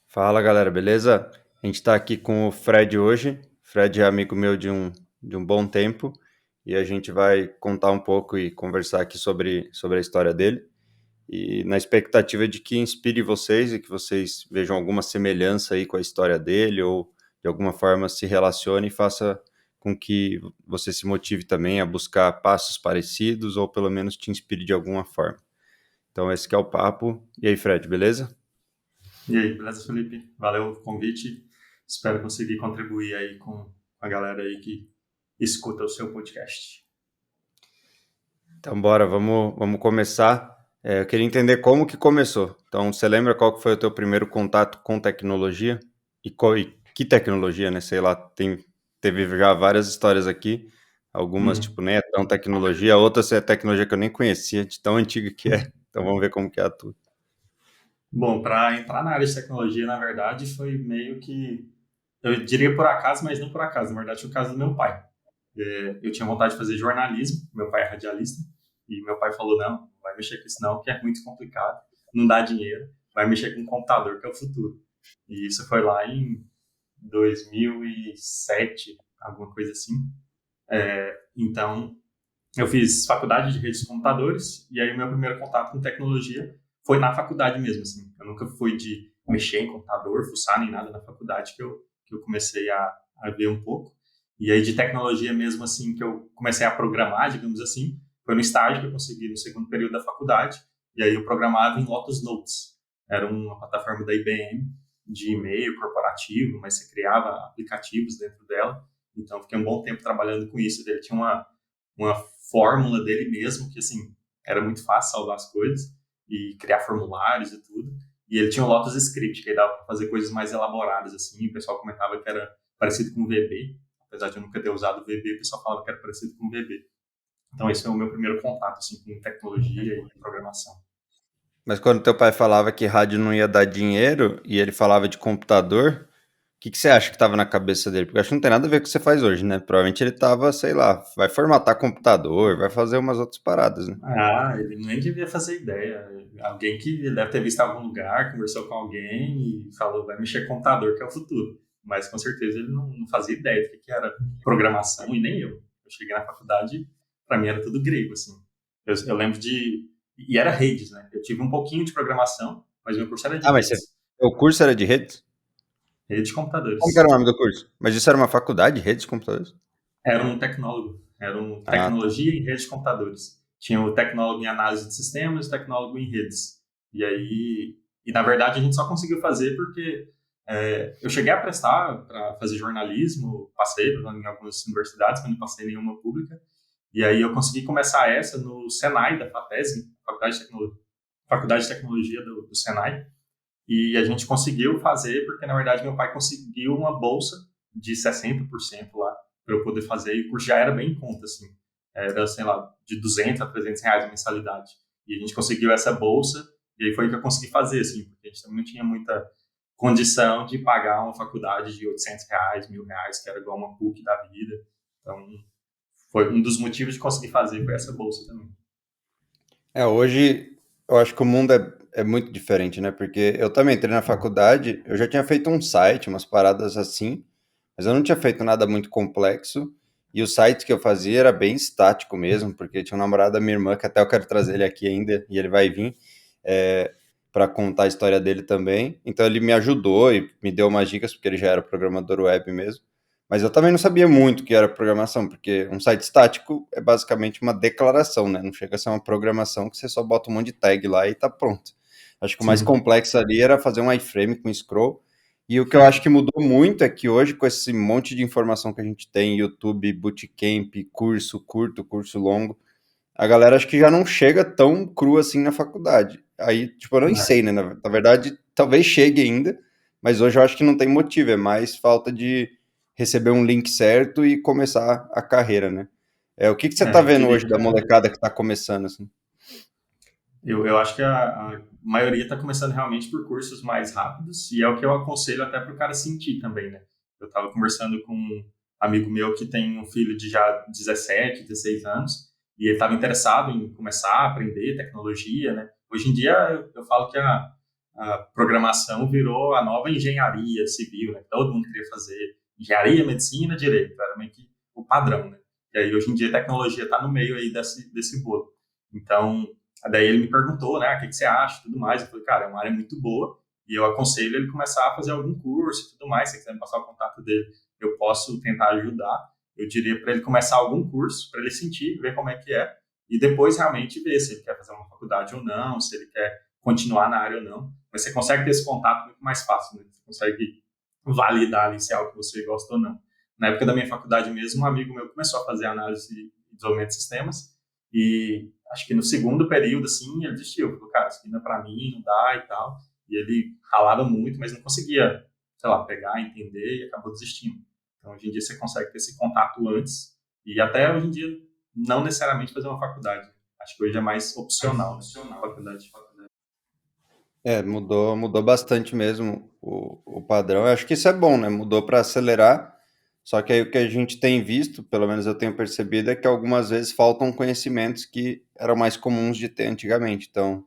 Fala galera, beleza? A gente está aqui com o Fred hoje. Fred é amigo meu de um bom tempo e a gente vai contar um pouco e conversar aqui sobre a história dele. E na expectativa de que inspire vocês e que vocês vejam alguma semelhança aí com a história dele ou de alguma forma se relacione e faça com que você se motive também a buscar passos parecidos ou pelo menos te inspire de alguma forma. Então esse que é o papo. E aí, Fred, beleza? E aí, beleza, Felipe? Valeu o convite. Espero conseguir contribuir aí com a galera aí que escuta o seu podcast. Então, bora, vamos começar. Eu queria entender como que começou. Então, você lembra qual que foi o teu primeiro contato com tecnologia? E que tecnologia, né? Sei lá, teve já várias histórias aqui. Algumas, tipo, Uhum. nem é tão tecnologia, outras é tecnologia que eu nem conhecia, de tão antiga que é. Então, vamos ver como que é a tua. Bom, para entrar na área de tecnologia, na verdade, foi meio que, eu diria por acaso, mas não por acaso. Na verdade, foi o caso do meu pai. Eu tinha vontade de fazer jornalismo, meu pai é radialista, e meu pai falou, não vai mexer com isso não, que é muito complicado, não dá dinheiro, vai mexer com computador, que é o futuro. E isso foi lá em 2007, alguma coisa assim. Então, eu fiz faculdade de redes de computadores, e aí o meu primeiro contato com tecnologia foi na faculdade mesmo, assim. Eu nunca fui de mexer em computador, fuçar nem nada na faculdade, que eu comecei a ver um pouco. E aí de tecnologia mesmo, assim, que eu comecei a programar, digamos assim, foi no estágio que eu consegui no segundo período da faculdade, e aí eu programava em Lotus Notes. Era uma plataforma da IBM de e-mail corporativo, mas você criava aplicativos dentro dela. Então, fiquei um bom tempo trabalhando com isso. Ele tinha uma fórmula dele mesmo, que assim, era muito fácil salvar as coisas e criar formulários e tudo. E ele tinha o Lotus Script, que aí dava para fazer coisas mais elaboradas, assim. O pessoal comentava que era parecido com o VB. Apesar de eu nunca ter usado o VB, o pessoal falava que era parecido com o VB. Então, esse foi o meu primeiro contato, assim, com tecnologia e programação. Mas quando teu pai falava que rádio não ia dar dinheiro e ele falava de computador, que você acha que estava na cabeça dele? Porque eu acho que não tem nada a ver com o que você faz hoje, né? Provavelmente ele tava, sei lá, vai formatar computador, vai fazer umas outras paradas, né? Ah, ele nem devia fazer ideia. Alguém que ele deve ter visto em algum lugar, conversou com alguém e falou, vai mexer com computador, que é o futuro. Mas com certeza ele não fazia ideia do que era programação e nem eu. Eu cheguei na faculdade, para mim era tudo grego, assim. Eu lembro de... E era redes, né? Eu tive um pouquinho de programação, mas meu curso era de Ah, redes. o curso era de redes? Redes de Como que era o computadores. nome do curso? Mas isso era uma faculdade, redes de computadores? Era um tecnólogo. Era um Ah, tá. tecnologia em redes de computadores. Tinha o tecnólogo em análise de sistemas e o tecnólogo em redes. E aí, na verdade a gente só conseguiu fazer porque eu cheguei a prestar para fazer jornalismo, passei em algumas universidades, mas não passei em nenhuma pública. E aí eu consegui começar essa no Senai da FATESM, Faculdade de Tecnologia do Senai. E a gente conseguiu fazer porque, na verdade, meu pai conseguiu uma bolsa de 60% lá para eu poder fazer. E o curso já era bem em conta, assim. Era, sei lá, de 200 a 300 reais a mensalidade. E a gente conseguiu essa bolsa e aí foi que eu consegui fazer, assim, porque a gente também não tinha muita condição de pagar uma faculdade de 800 reais, 1.000 reais, que era igual uma PUC da vida. Então, foi um dos motivos de conseguir fazer foi essa bolsa também. Hoje eu acho que o mundo é muito diferente, né? Porque eu também entrei na faculdade, eu já tinha feito um site, umas paradas assim, mas eu não tinha feito nada muito complexo. E o site que eu fazia era bem estático mesmo, porque tinha um namorado da minha irmã, que até eu quero trazer ele aqui ainda, e ele vai vir, para contar a história dele também. Então ele me ajudou e me deu umas dicas, porque ele já era programador web mesmo. Mas eu também não sabia muito o que era programação, porque um site estático é basicamente uma declaração, né? Não chega a ser uma programação que você só bota um monte de tag lá e tá pronto. Acho que o mais Sim. complexo ali era fazer um iframe com scroll. E o que eu acho que mudou muito é que hoje, com esse monte de informação que a gente tem, YouTube, bootcamp, curso curto, curso longo, a galera acho que já não chega tão cru assim na faculdade. Aí, tipo, eu não sei, né? Na verdade, talvez chegue ainda, mas hoje eu acho que não tem motivo, é mais falta de receber um link certo e começar a carreira, né? O que que você tá Eu vendo diria hoje que da molecada que tá começando, assim? eu acho que a maioria está começando realmente por cursos mais rápidos e é o que eu aconselho até para o cara sentir também, né? Eu estava conversando com um amigo meu que tem um filho de já 17, 16 anos e ele estava interessado em começar a aprender tecnologia, né? Hoje em dia eu falo que a programação virou a nova engenharia civil, né? Todo mundo queria fazer engenharia, medicina, direito, era meio que o padrão, né? E aí, hoje em dia, a tecnologia está no meio aí desse bolo. Então, daí ele me perguntou, né, o que você acha e tudo mais. Eu falei, cara, é uma área muito boa e eu aconselho ele começar a fazer algum curso e tudo mais. Se você quiser me passar o contato dele, eu posso tentar ajudar. Eu diria para ele começar algum curso, para ele sentir, ver como é que é, e depois realmente ver se ele quer fazer uma faculdade ou não, se ele quer continuar na área ou não. Mas você consegue ter esse contato muito mais fácil, né? Você consegue validar ali se é algo que você gosta ou não. Na época da minha faculdade mesmo, um amigo meu começou a fazer análise de desenvolvimento de sistemas e acho que no segundo período, assim, ele desistiu. Falou, cara, isso aqui não é pra mim, não dá e tal. E ele ralava muito, mas não conseguia, sei lá, pegar, entender e acabou desistindo. Então, hoje em dia, você consegue ter esse contato antes e até hoje em dia, não necessariamente fazer uma faculdade. Acho que hoje é mais opcional, né? Faculdade. Mudou bastante mesmo o padrão. Eu acho que isso é bom, né? Mudou para acelerar. Só que aí o que a gente tem visto, pelo menos eu tenho percebido, é que algumas vezes faltam conhecimentos que eram mais comuns de ter antigamente. Então,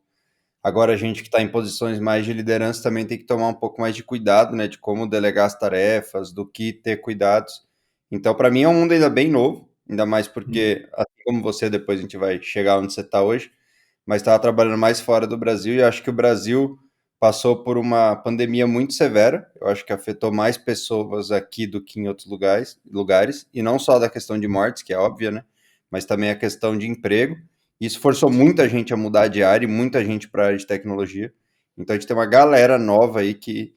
agora a gente que está em posições mais de liderança também tem que tomar um pouco mais de cuidado, né? De como delegar as tarefas, do que ter cuidados. Então, para mim é um mundo ainda bem novo, ainda mais porque, assim como você, depois a gente vai chegar onde você está hoje, mas estava trabalhando mais fora do Brasil e acho que o Brasil passou por uma pandemia muito severa. Eu acho que afetou mais pessoas aqui do que em outros lugares, e não só da questão de mortes, que é óbvia, né? Mas também a questão de emprego. Isso forçou muita gente a mudar de área e muita gente para a área de tecnologia. Então a gente tem uma galera nova aí que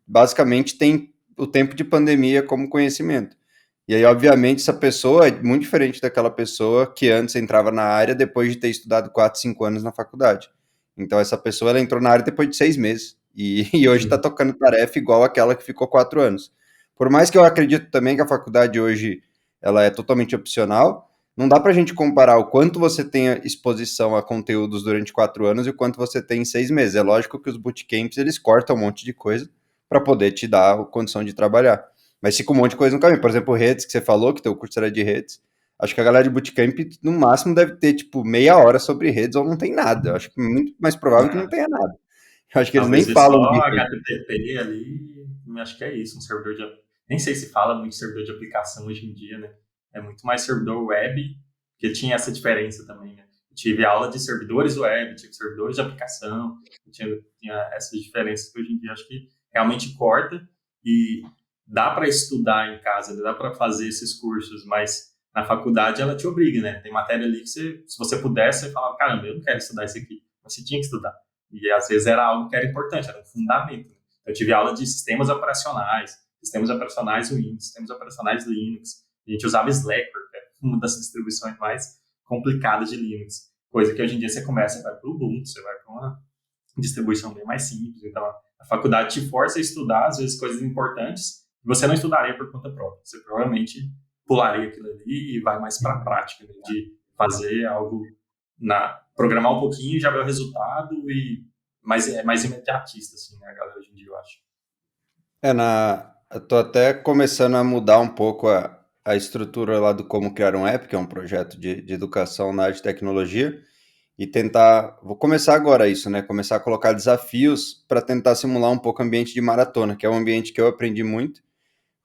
basicamente tem o tempo de pandemia como conhecimento. E aí, obviamente, essa pessoa é muito diferente daquela pessoa que antes entrava na área depois de ter estudado 4, 5 anos na faculdade. Então, essa pessoa ela entrou na área depois de 6 meses. E hoje está Sim. tocando tarefa igual aquela que ficou 4 anos. Por mais que eu acredito também que a faculdade hoje ela é totalmente opcional, não dá para a gente comparar o quanto você tem exposição a conteúdos durante 4 anos e o quanto você tem em 6 meses. É lógico que os bootcamps eles cortam um monte de coisa para poder te dar a condição de trabalhar. Mas fica um monte de coisa no caminho. Por exemplo, redes, que você falou, que teu curso era de redes. Acho que a galera de bootcamp, no máximo, deve ter, tipo, meia hora sobre redes ou não tem nada. Eu acho que é muito mais provável que não tenha nada. Eu acho que eles nem Talvez ver falam só disso. HTTP ali, acho que é isso, um servidor de. Nem sei se fala muito servidor de aplicação hoje em dia, né? É muito mais servidor web, porque tinha essa diferença também, né? Eu tive aula de servidores web, tive servidores de aplicação, tinha essas diferenças que hoje em dia acho que realmente corta e dá para estudar em casa, dá para fazer esses cursos, mas na faculdade ela te obriga, né? Tem matéria ali que você, se você pudesse, você fala, caramba, eu não quero estudar isso aqui, mas você tinha que estudar. E às vezes era algo que era importante, era um fundamento. Eu tive aula de sistemas operacionais Windows, sistemas operacionais Linux. A gente usava Slackware, que é uma das distribuições mais complicadas de Linux. Coisa que hoje em dia você começa, vai para o Ubuntu, você vai para uma distribuição bem mais simples. Então, a faculdade te força a estudar, às vezes, coisas importantes que você não estudaria por conta própria. Você provavelmente pularia aquilo ali e vai mais para a prática, né, de fazer algo programar um pouquinho e já ver o resultado e é mais imediatista, assim, né, a galera hoje em dia, eu acho. Eu tô até começando a mudar um pouco a estrutura lá do Como Criar um App, que é um projeto de educação na área de tecnologia, e tentar. Vou começar agora isso, né? Começar a colocar desafios para tentar simular um pouco o ambiente de maratona, que é um ambiente que eu aprendi muito,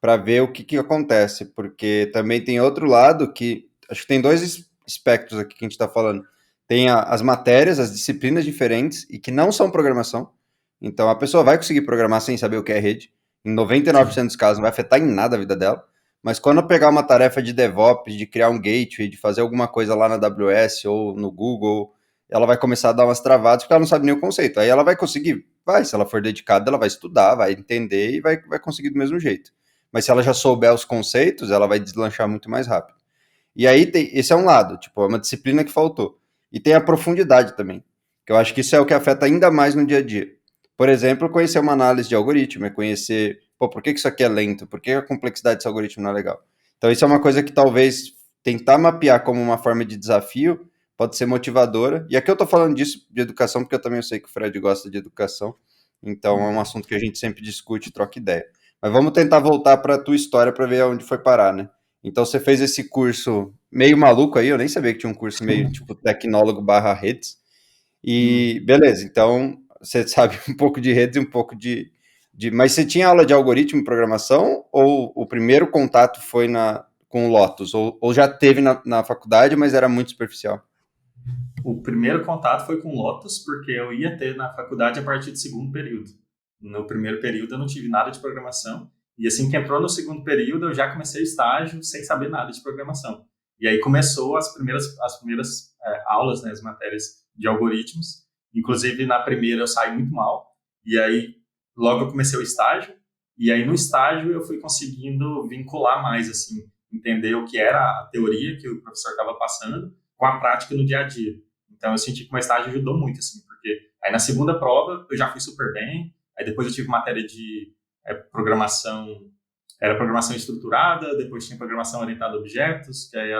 para ver o que acontece, porque também tem outro lado que acho que tem dois espectros aqui que a gente está falando. Tem as matérias, as disciplinas diferentes e que não são programação. Então a pessoa vai conseguir programar sem saber o que é rede. Em 99% dos casos não vai afetar em nada a vida dela. Mas quando eu pegar uma tarefa de DevOps, de criar um gateway, de fazer alguma coisa lá na AWS ou no Google, ela vai começar a dar umas travadas porque ela não sabe nem o conceito. Aí ela vai conseguir, se ela for dedicada, ela vai estudar, vai entender e vai conseguir do mesmo jeito. Mas se ela já souber os conceitos, ela vai deslanchar muito mais rápido. E aí esse é um lado, tipo, é uma disciplina que faltou. E tem a profundidade também, que eu acho que isso é o que afeta ainda mais no dia a dia. Por exemplo, conhecer uma análise de algoritmo, é conhecer, por que isso aqui é lento, por que a complexidade desse algoritmo não é legal. Então isso é uma coisa que talvez tentar mapear como uma forma de desafio pode ser motivadora. E aqui eu tô falando disso de educação, porque eu também sei que o Fred gosta de educação. Então é um assunto que a gente sempre discute e troca ideia. Mas vamos tentar voltar para a tua história para ver onde foi parar, né? Então você fez esse curso meio maluco aí, eu nem sabia que tinha um curso meio tipo tecnólogo barra redes. E beleza, então você sabe um pouco de redes e um pouco Mas você tinha aula de algoritmo e programação? Ou o primeiro contato foi com o Lotus? Ou já teve na faculdade, mas era muito superficial? O primeiro contato foi com Lotus, porque eu ia ter na faculdade a partir do segundo período. No primeiro período eu não tive nada de programação, e assim que entrou no segundo período eu já comecei o estágio sem saber nada de programação. E aí começou as primeiras aulas, né, as matérias de algoritmos. Inclusive na primeira eu saí muito mal, e aí logo eu comecei o estágio, e aí no estágio eu fui conseguindo vincular mais, assim, entender o que era a teoria que o professor estava passando com a prática no dia a dia. Então eu senti que o meu estágio ajudou muito, assim, porque aí na segunda prova eu já fui super bem, aí depois eu tive matéria de programação, era programação estruturada, depois tinha programação orientada a objetos, que aí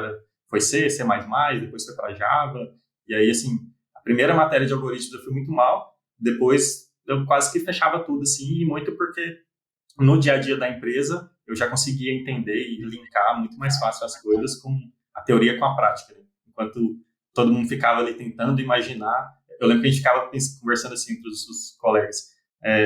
foi C++, depois foi para Java, e aí, assim, a primeira matéria de algoritmos eu fui muito mal, depois eu quase que fechava tudo, assim, e muito porque no dia a dia da empresa eu já conseguia entender e linkar muito mais fácil as coisas com a teoria com a prática, né? Enquanto todo mundo ficava ali tentando imaginar, eu lembro que a gente ficava conversando assim entre os colegas,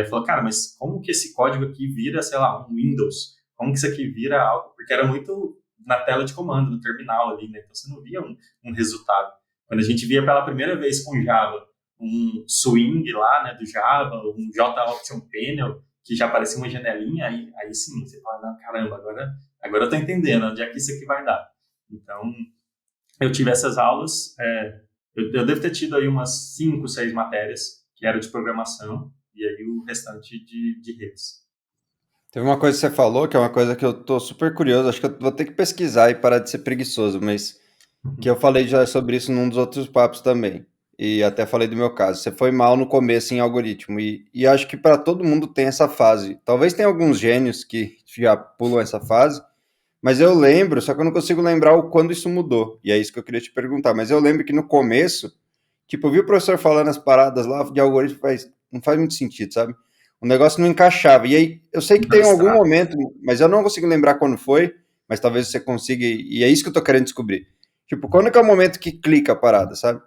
falou, cara, mas como que esse código aqui vira, sei lá, um Windows? Como que isso aqui vira algo? Porque era muito na tela de comando, no terminal ali, né? Então você não via um resultado. Quando a gente via pela primeira vez com Java um swing lá, né, do Java, um JOption Panel, que já aparecia uma janelinha, aí sim, você fala, não, caramba, agora eu tô entendendo onde é que isso aqui vai dar. Então, eu tive essas aulas, eu devo ter tido aí umas 5, 6 matérias que eram de programação, e aí o restante de redes. Teve uma coisa que você falou, que é uma coisa que eu tô super curioso, acho que eu vou ter que pesquisar e parar de ser preguiçoso, mas que eu falei já sobre isso num dos outros papos também. E até falei do meu caso. Você foi mal no começo em algoritmo. E acho que para todo mundo tem essa fase. Talvez tenha alguns gênios que já pulam essa fase, mas eu lembro, só que eu não consigo lembrar o quando isso mudou. E é isso que eu queria te perguntar. Mas eu lembro que no começo, tipo, eu vi o professor falando as paradas lá de algoritmo, não faz muito sentido, sabe? O negócio não encaixava. E aí, eu sei que Muito tem algum abstrato. momento, mas eu não consigo lembrar quando foi, mas talvez você consiga, e é isso que eu tô querendo descobrir. Tipo, quando que é o momento que clica a parada, sabe?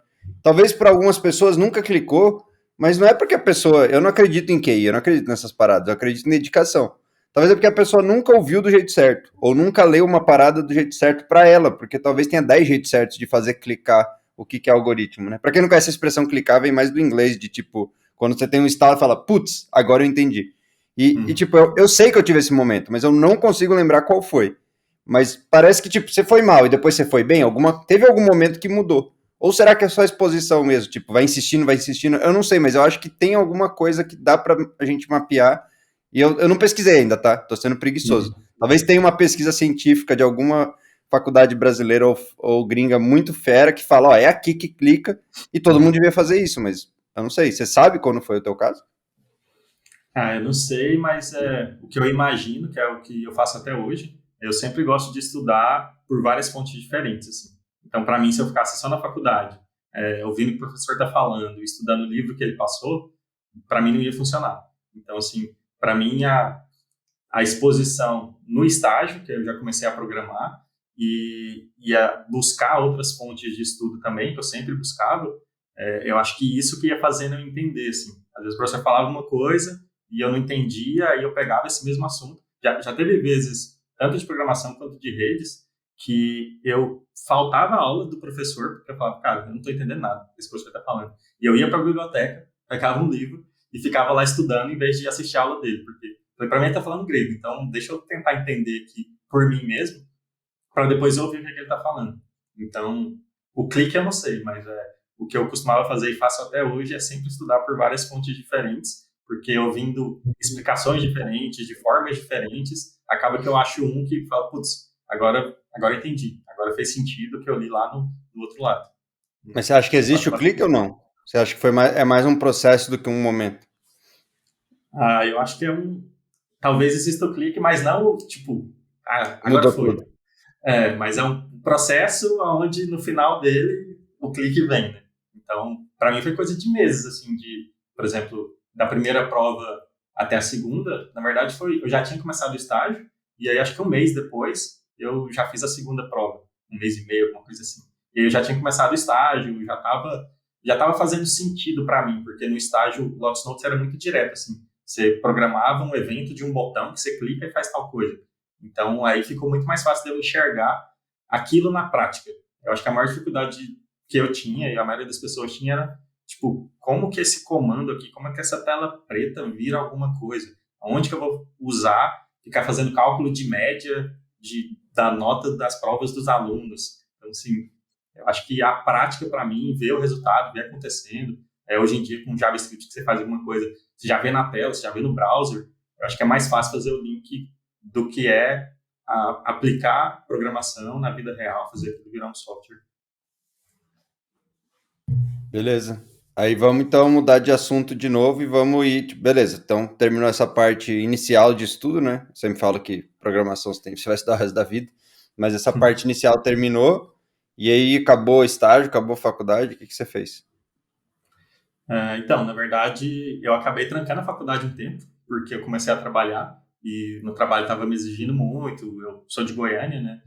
Talvez para algumas pessoas nunca clicou, mas não é porque a pessoa. Eu não acredito em QI, eu não acredito nessas paradas, eu acredito em dedicação. Talvez é porque a pessoa nunca ouviu do jeito certo, ou nunca leu uma parada do jeito certo para ela, porque talvez tenha 10 jeitos certos de fazer clicar o que é algoritmo, né? Para quem não conhece a expressão clicar, vem mais do inglês, de tipo, quando você tem um estalo e fala, putz, agora eu entendi. Uhum. Tipo, eu sei que eu tive esse momento, mas eu não consigo lembrar qual foi. Mas parece que, tipo, você foi mal e depois você foi bem, teve algum momento que mudou. Ou será que é só exposição mesmo? Tipo, vai insistindo, vai insistindo. Eu não sei, mas eu acho que tem alguma coisa que dá pra a gente mapear. E eu não pesquisei ainda, tá? Tô sendo preguiçoso. Uhum. Talvez tenha uma pesquisa científica de alguma faculdade brasileira ou gringa muito fera que fala, ó, é aqui que clica e todo mundo devia fazer isso, mas eu não sei. Você sabe quando foi o teu caso? Ah, eu não sei, mas o que eu imagino, que é o que eu faço até hoje, eu sempre gosto de estudar por várias fontes diferentes, assim. Então, para mim, se eu ficasse só na faculdade, ouvindo o que o professor está falando, estudando o livro que ele passou, para mim não ia funcionar. Então, assim, para mim, a exposição no estágio, que eu já comecei a programar, e a buscar outras fontes de estudo também, que eu sempre buscava, eu acho que isso que ia fazendo eu entender, assim. Às vezes o professor falava uma coisa e eu não entendia, aí eu pegava esse mesmo assunto. Já teve vezes, tanto de programação quanto de redes, que eu faltava a aula do professor, porque eu falava, cara, eu não estou entendendo nada que esse professor está falando. E eu ia para a biblioteca, pegava um livro e ficava lá estudando em vez de assistir a aula dele, porque para mim ele está falando grego, então deixa eu tentar entender aqui por mim mesmo, para depois eu ouvir o que ele está falando. Então, o clique eu não sei, mas o que eu costumava fazer e faço até hoje é sempre estudar por várias fontes diferentes, porque ouvindo explicações diferentes, de formas diferentes, acaba que eu acho um que fala, putz, agora entendi, agora fez sentido o que eu li lá no outro lado. Mas você acha que Eu existe faço o clique ou bastante. não? Você acha que é mais um processo do que um momento? Ah, eu acho que talvez exista o clique, mas não, tipo, agora Mudou foi. tudo. Mas é um processo onde no final dele o clique vem, né? Então, para mim foi coisa de meses, assim, por exemplo, da primeira prova até a segunda, na verdade eu já tinha começado o estágio, e aí acho que um mês depois eu já fiz a segunda prova, um mês e meio, alguma coisa assim. E aí eu já tinha começado o estágio, já estava fazendo sentido para mim, porque no estágio o Lotus Notes era muito direto, assim. Você programava um evento de um botão que você clica e faz tal coisa. Então, aí ficou muito mais fácil de eu enxergar aquilo na prática. Eu acho que a maior dificuldade que eu tinha, e a maioria das pessoas tinha, era, tipo, como que esse comando aqui, como é que essa tela preta vira alguma coisa? Onde que eu vou usar, ficar fazendo cálculo de média da nota das provas dos alunos? Então, assim, eu acho que a prática, para mim, ver o resultado, ver acontecendo, hoje em dia, com JavaScript, que você faz alguma coisa, você já vê na tela, você já vê no browser, eu acho que é mais fácil fazer o link do que aplicar programação na vida real, fazer tudo virar um software. Beleza. Aí vamos então mudar de assunto de novo e vamos ir. Tipo, beleza, então terminou essa parte inicial de estudo, né? Você me fala que programação você vai estudar o resto da vida, mas essa parte inicial terminou, e aí acabou o estágio, acabou a faculdade, o que você fez? Então, na verdade, eu acabei trancando a faculdade um tempo, porque eu comecei a trabalhar e no trabalho estava me exigindo muito. Eu sou de Goiânia, né?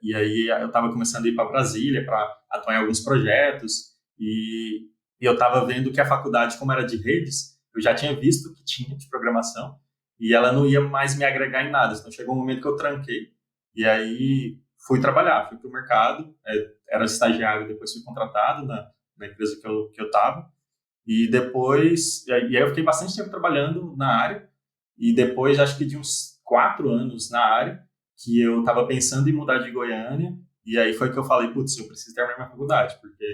E aí eu estava começando a ir para Brasília para atuar em alguns projetos e eu estava vendo que a faculdade, como era de redes, eu já tinha visto o que tinha de programação e ela não ia mais me agregar em nada. Então chegou um momento que eu tranquei e aí fui trabalhar, fui para o mercado, era estagiário, depois fui contratado na empresa que eu estava. E aí eu fiquei bastante tempo trabalhando na área, e depois, acho que de uns 4 anos na área, que eu estava pensando em mudar de Goiânia, e aí foi que eu falei, putz, eu preciso terminar minha faculdade, porque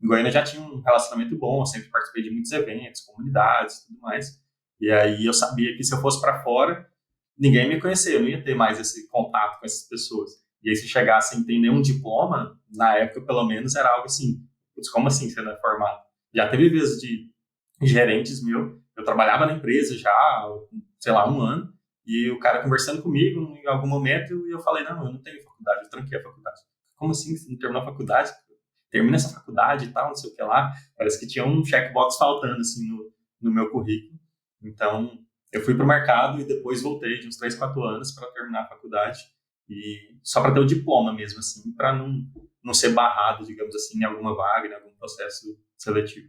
em Goiânia eu já tinha um relacionamento bom, eu sempre participei de muitos eventos, comunidades e tudo mais, e aí eu sabia que se eu fosse para fora, ninguém me conhecia, eu não ia ter mais esse contato com essas pessoas. E aí se chegasse sem ter nenhum diploma, na época pelo menos, era algo assim, putz, como assim você não é formado? Já teve vezes de gerentes meu, eu trabalhava na empresa já, sei lá, 1 ano, e o cara conversando comigo em algum momento, e eu falei, não, eu não tenho faculdade, eu tranquei a faculdade. Como assim, você não terminou a faculdade? Termina essa faculdade e tal, não sei o que lá. Parece que tinha um checkbox faltando, assim, no meu currículo. Então, eu fui para o mercado e depois voltei de uns 3, 4 anos para terminar a faculdade, e só para ter o diploma mesmo, assim, para não ser barrado, digamos assim, em alguma vaga, em algum processo seletivo.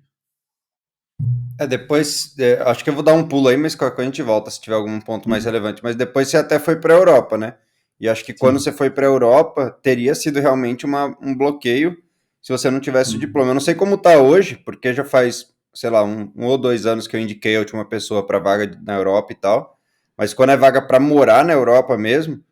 Depois, acho que eu vou dar um pulo aí, mas qualquer coisa a gente volta se tiver algum ponto mais Uhum. relevante. Mas depois você até foi para a Europa, né? E acho que quando Sim. você foi para a Europa, teria sido realmente um bloqueio se você não tivesse o Uhum. diploma. Eu não sei como tá hoje, porque já faz, sei lá, um ou 2 anos que eu indiquei a última pessoa para vaga na Europa e tal. Mas quando é vaga para morar na Europa mesmo,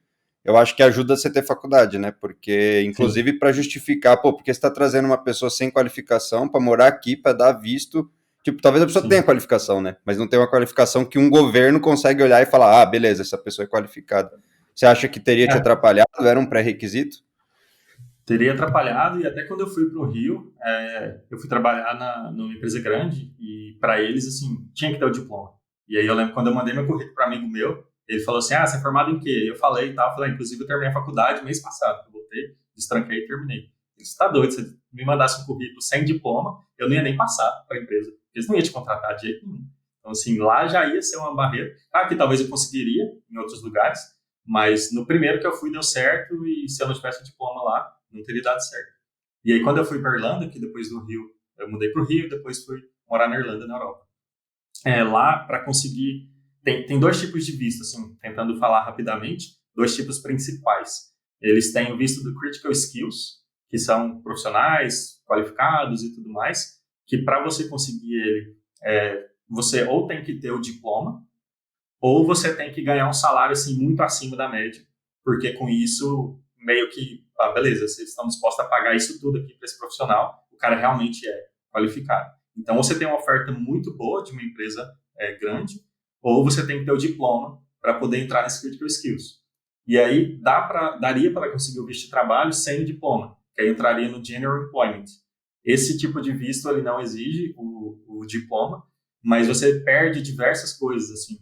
eu acho que ajuda você ter faculdade, né? Porque, Sim. inclusive, para justificar, pô, porque você está trazendo uma pessoa sem qualificação para morar aqui, para dar visto. Tipo, talvez a pessoa tenha Sim. qualificação, né? Mas não tem uma qualificação que um governo consegue olhar e falar, ah, beleza, essa pessoa é qualificada. Você acha que teria te É, atrapalhado? Era um pré-requisito? teria atrapalhado, e até quando eu fui para o Rio, eu fui trabalhar numa empresa grande, e para eles, assim, tinha que ter o diploma. E aí eu lembro quando eu mandei meu currículo para um amigo meu, ele falou assim, você é formado em quê? Eu falei e tal, falei, inclusive eu terminei a faculdade mês passado, eu voltei, destranquei e terminei. Ele disse, tá doido, se você me mandasse um currículo sem diploma, eu não ia nem passar para a empresa. Eles não iam te contratar de jeito nenhum. Então, assim, lá já ia ser uma barreira. Claro que talvez eu conseguiria em outros lugares, mas no primeiro que eu fui deu certo, e se eu não tivesse o diploma lá, não teria dado certo. E aí, quando eu fui para Irlanda, que depois do Rio, eu mudei para o Rio, depois fui morar na Irlanda, na Europa. Lá, para conseguir. Tem dois tipos de visto, assim, tentando falar rapidamente, dois tipos principais. Eles têm o visto do Critical Skills, que são profissionais, qualificados e tudo mais, que para você conseguir ele, você ou tem que ter o diploma, ou você tem que ganhar um salário assim muito acima da média, porque com isso meio que, beleza, vocês estão dispostos a pagar isso tudo aqui para esse profissional, o cara realmente é qualificado. Então, ou você tem uma oferta muito boa de uma empresa grande, ou você tem que ter o diploma para poder entrar nesse Critical Skills. E aí daria para conseguir o visto de trabalho sem o diploma, que aí entraria no General Employment. Esse tipo de visto ele não exige o diploma, mas você perde diversas coisas, assim.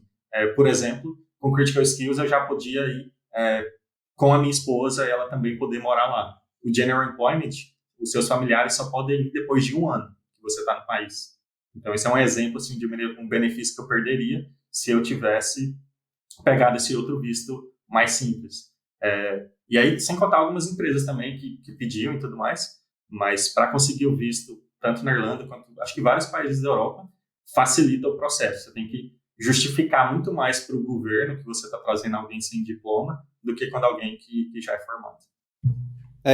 Por exemplo, com Critical Skills eu já podia ir com a minha esposa, ela também poder morar lá. O General Employment, os seus familiares só podem ir depois de 1 ano que você está no país. Então, esse é um exemplo assim, de um benefício que eu perderia se eu tivesse pegado esse outro visto mais simples. E aí, sem contar algumas empresas também que pediam e tudo mais, mas para conseguir o visto tanto na Irlanda quanto acho que vários países da Europa, facilita o processo. Você tem que justificar muito mais para o governo que você está trazendo alguém sem diploma do que quando alguém que já é formado.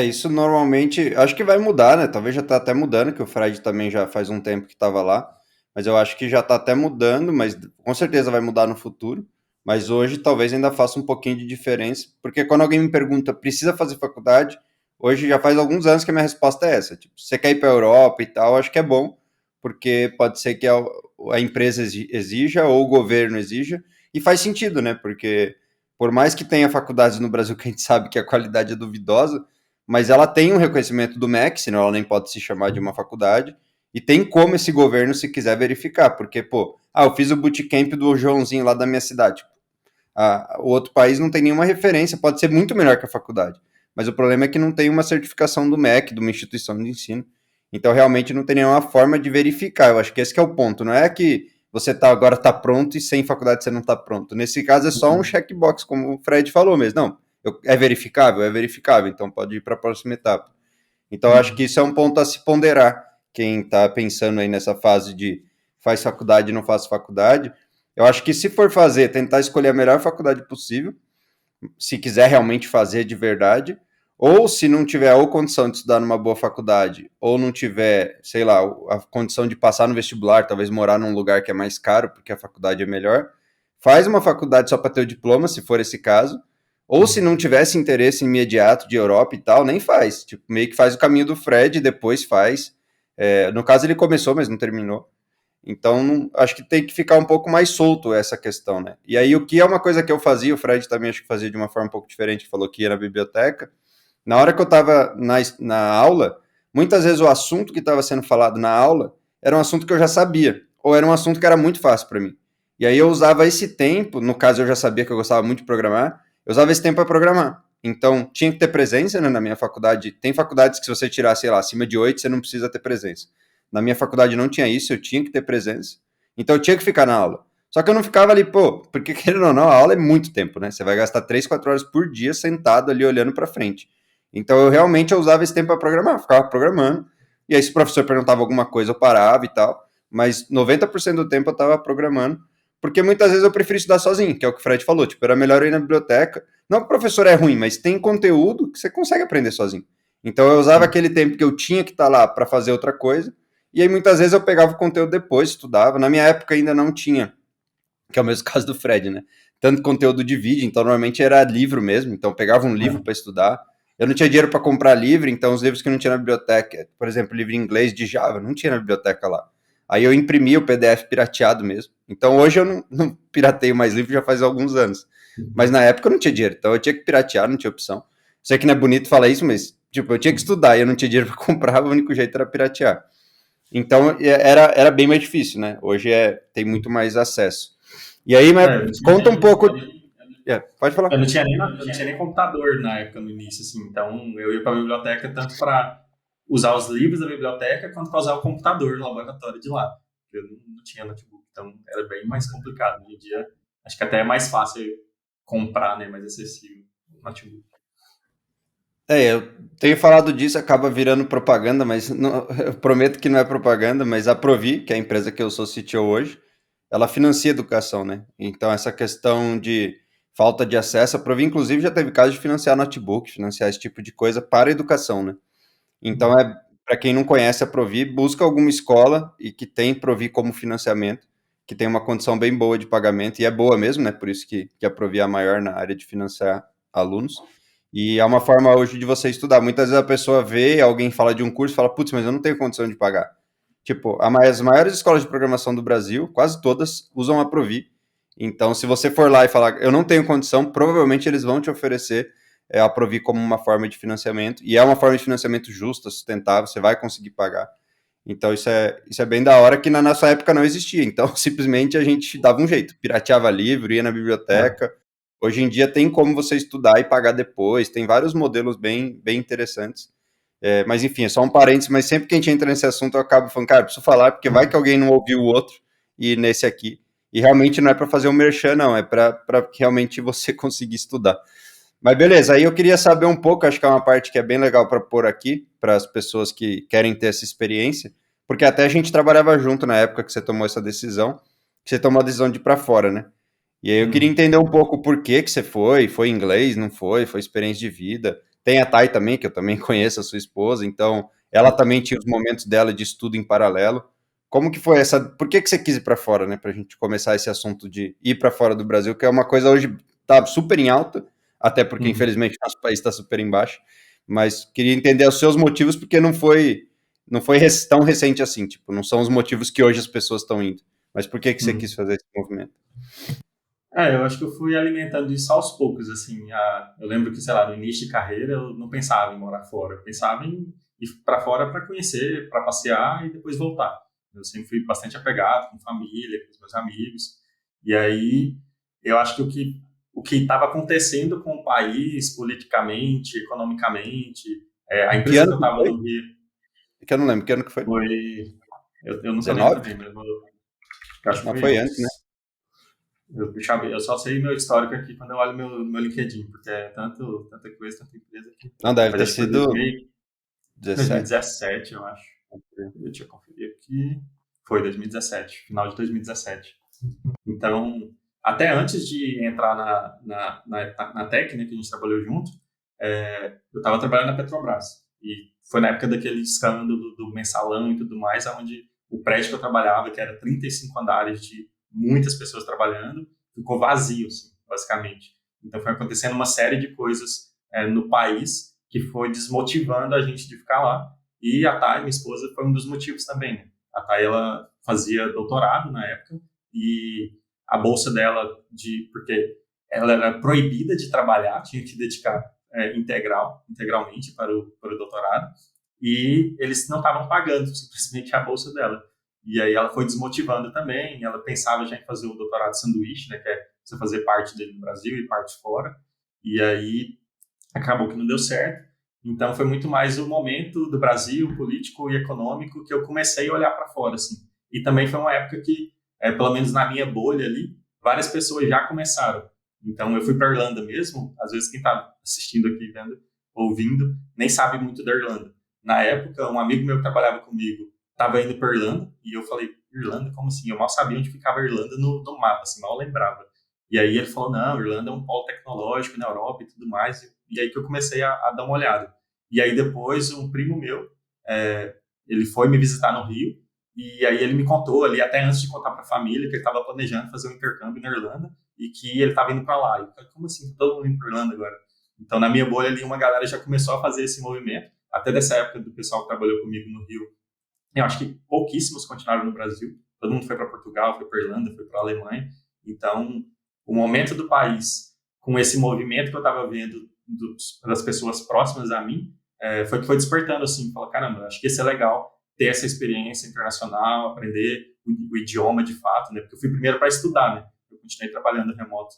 Isso normalmente, acho que vai mudar, né? Talvez já tá até mudando, que o Fred também já faz um tempo que estava lá, mas eu acho que já tá até mudando, mas com certeza vai mudar no futuro. Mas hoje talvez ainda faça um pouquinho de diferença, porque quando alguém me pergunta, precisa fazer faculdade? Hoje já faz alguns anos que a minha resposta é essa. Tipo, se você quer ir para a Europa e tal, acho que é bom, porque pode ser que a empresa exija ou o governo exija, e faz sentido, né? Porque por mais que tenha faculdades no Brasil que a gente sabe que a qualidade é duvidosa, mas ela tem um reconhecimento do MEC, senão ela nem pode se chamar de uma faculdade, e tem como esse governo, se quiser, verificar, porque, pô, eu fiz o bootcamp do Joãozinho lá da minha cidade. O outro país não tem nenhuma referência, pode ser muito melhor que a faculdade, mas o problema é que não tem uma certificação do MEC, de uma instituição de ensino, então realmente não tem nenhuma forma de verificar. Eu acho que esse que é o ponto, não é que você agora está pronto e sem faculdade você não está pronto. Nesse caso é só um checkbox, como o Fred falou mesmo. Não, é verificável, então pode ir para a próxima etapa. Então eu acho que isso é um ponto a se ponderar. Quem está pensando aí nessa fase de faz faculdade e não faz faculdade, eu acho que se for fazer, tentar escolher a melhor faculdade possível, se quiser realmente fazer de verdade, ou se não tiver ou condição de estudar numa boa faculdade, ou não tiver, sei lá, a condição de passar no vestibular, talvez morar num lugar que é mais caro, porque a faculdade é melhor, faz uma faculdade só para ter o diploma, se for esse caso, ou se não tivesse interesse imediato de Europa e tal, nem faz. Tipo, meio que faz o caminho do Fred e depois faz. No caso, ele começou, mas não terminou. Então, acho que tem que ficar um pouco mais solto essa questão, né? E aí, o que é uma coisa que eu fazia, o Fred também acho que fazia de uma forma um pouco diferente, falou que ia na biblioteca. Na hora que eu estava na aula, muitas vezes o assunto que estava sendo falado na aula era um assunto que eu já sabia, ou era um assunto que era muito fácil para mim. E aí eu usava esse tempo, no caso eu já sabia que eu gostava muito de programar, eu usava esse tempo para programar. Então, tinha que ter presença, né, na minha faculdade. Tem faculdades que se você tirar, sei lá, acima de 8, você não precisa ter presença. Na minha faculdade não tinha isso, eu tinha que ter presença. Então, eu tinha que ficar na aula. Só que eu não ficava ali, pô, porque querendo ou não, a aula é muito tempo, né? Você vai gastar 3, 4 horas por dia sentado ali olhando para frente. Então, eu usava esse tempo para programar, ficava programando. E aí, se o professor perguntava alguma coisa, eu parava e tal. Mas 90% do tempo eu estava programando, porque muitas vezes eu prefiro estudar sozinho, que é o que o Fred falou. Tipo, era melhor eu ir na biblioteca. Não que o professor é ruim, mas tem conteúdo que você consegue aprender sozinho. Então eu usava aquele tempo que eu tinha que estar lá para fazer outra coisa. E aí muitas vezes eu pegava o conteúdo depois, estudava. Na minha época ainda não tinha, que é o mesmo caso do Fred, né? Tanto conteúdo de vídeo, então normalmente era livro mesmo. Então eu pegava um livro para estudar. Eu não tinha dinheiro para comprar livro, então os livros que não tinha na biblioteca, por exemplo, livro em inglês de Java, não tinha na biblioteca lá. Aí eu imprimi o PDF pirateado mesmo. Então hoje eu não pirateio mais livro já faz alguns anos. Mas na época eu não tinha dinheiro, então eu tinha que piratear, não tinha opção. Sei que não é bonito falar isso, mas tipo, eu tinha que estudar e eu não tinha dinheiro para comprar, o único jeito era piratear. Então era bem mais difícil, né? Hoje tem muito mais acesso. E aí, mas conta um pouco. Pode falar. Eu não tinha nem computador na época, no início, assim. Então, eu ia para a biblioteca tanto para usar os livros da biblioteca quanto para usar o computador no laboratório de lá. Eu não tinha notebook, então era bem mais complicado. Hoje em dia, acho que até é mais fácil comprar, né? Mais acessível o notebook. Eu tenho falado disso, acaba virando propaganda, mas eu prometo que não é propaganda, mas a Provi, que é a empresa que eu sou CTO hoje, ela financia educação, né? Então essa questão de falta de acesso, a Provi inclusive já teve caso de financiar notebook, financiar esse tipo de coisa para a educação, né? Então para quem não conhece a Provi, busca alguma escola e que tem Provi como financiamento, que tem uma condição bem boa de pagamento, e é boa mesmo, né? Por isso que a Provi é a maior na área de financiar alunos. E é uma forma hoje de você estudar. Muitas vezes a pessoa vê, alguém fala de um curso e fala, putz, mas eu não tenho condição de pagar. Tipo, as maiores escolas de programação do Brasil, quase todas, usam a Provi. Então, se você for lá e falar, eu não tenho condição, provavelmente eles vão te oferecer a Provi como uma forma de financiamento. E é uma forma de financiamento justa, sustentável, você vai conseguir pagar. Então, isso é bem da hora, que na nossa época não existia. Então, simplesmente a gente dava um jeito, pirateava livro, ia na biblioteca. Hoje em dia tem como você estudar e pagar depois, tem vários modelos bem interessantes. Mas enfim, é só um parênteses, mas sempre que a gente entra nesse assunto eu acabo falando, cara, preciso falar, porque vai que alguém não ouviu o outro e nesse aqui. E realmente não é para fazer um merchan, não, é para realmente você conseguir estudar. Mas beleza, aí eu queria saber um pouco, acho que é uma parte que é bem legal para pôr aqui, para as pessoas que querem ter essa experiência. Porque até a gente trabalhava junto na época que você tomou essa decisão, que você tomou a decisão de ir para fora, né? E aí eu queria Uhum. entender um pouco o porquê que você foi inglês, não foi experiência de vida. Tem a Thay também, que eu também conheço a sua esposa, então ela também tinha os momentos dela de estudo em paralelo. Como que foi essa, por que que você quis ir para fora, né, pra gente começar esse assunto de ir para fora do Brasil, que é uma coisa hoje tá super em alta, até porque Uhum. infelizmente nosso país está super embaixo, mas queria entender os seus motivos porque não foi tão recente assim, tipo, não são os motivos que hoje as pessoas estão indo. Mas por que que você quis Uhum. fazer esse movimento? Eu acho que eu fui alimentando isso aos poucos, assim. Eu lembro que, sei lá, no início de carreira eu não pensava em morar fora, eu pensava em ir para fora para conhecer, para passear e depois voltar. Eu sempre fui bastante apegado com família, com os meus amigos. E aí eu acho que o que estava acontecendo com o país, politicamente, economicamente, a Que empresa que ano eu que estava foi? no Rio Que eu não lembro, que ano que foi? foi. Eu nunca lembro 19? também, mas eu acho que Não, foi foi antes, né? antes. Eu só sei meu histórico aqui quando eu olho meu LinkedIn, porque é tanta coisa, tanta empresa aqui. Não, deve Mas ter acho que foi sido 17. 2017, eu acho. Deixa eu conferir aqui. Foi 2017, final de 2017. Então, até antes de entrar na Tec, né, que a gente trabalhou junto, eu estava trabalhando na Petrobras. E foi na época daquele escândalo do mensalão e tudo mais, onde o prédio que eu trabalhava, que era 35 andares de muitas pessoas trabalhando, ficou vazio, assim, basicamente. Então foi acontecendo uma série de coisas no país que foi desmotivando a gente de ficar lá. E a Thay, minha esposa, foi um dos motivos também. Né? A Thay, ela fazia doutorado na época e a bolsa dela, porque ela era proibida de trabalhar, tinha que dedicar integralmente para o doutorado, e eles não estavam pagando simplesmente a bolsa dela. E aí ela foi desmotivando também, ela pensava já em fazer o doutorado sanduíche, né, que é você fazer parte dele no Brasil e parte fora, e aí acabou que não deu certo. Então foi muito mais o momento do Brasil, político e econômico, que eu comecei a olhar para fora, assim. E também foi uma época que, pelo menos na minha bolha ali, várias pessoas já começaram. Então eu fui para Irlanda mesmo. Às vezes quem está assistindo aqui, vendo, ouvindo, nem sabe muito da Irlanda. Na época, um amigo meu que trabalhava comigo estava indo para Irlanda e eu falei, Irlanda, como assim? Eu mal sabia onde ficava a Irlanda no mapa, assim, mal lembrava. E aí ele falou, não, Irlanda é um polo tecnológico na Europa e tudo mais. E aí que eu comecei a dar uma olhada. E aí depois um primo meu, é, ele foi me visitar no Rio, e aí ele me contou ali, até antes de contar para a família, que ele estava planejando fazer um intercâmbio na Irlanda e que ele estava indo para lá. E eu falei, como assim? Tá todo mundo indo para Irlanda agora? Então, na minha bolha ali, uma galera já começou a fazer esse movimento. Até dessa época do pessoal que trabalhou comigo no Rio, eu acho que pouquíssimos continuaram no Brasil. Todo mundo foi para Portugal, foi para Irlanda, foi para Alemanha. Então, o momento do país, com esse movimento que eu estava vendo das pessoas próximas a mim, foi despertando assim, falar, caramba, acho que isso é legal, ter essa experiência internacional, aprender o idioma de fato, né? Porque eu fui primeiro para estudar, né? Eu continuei trabalhando remoto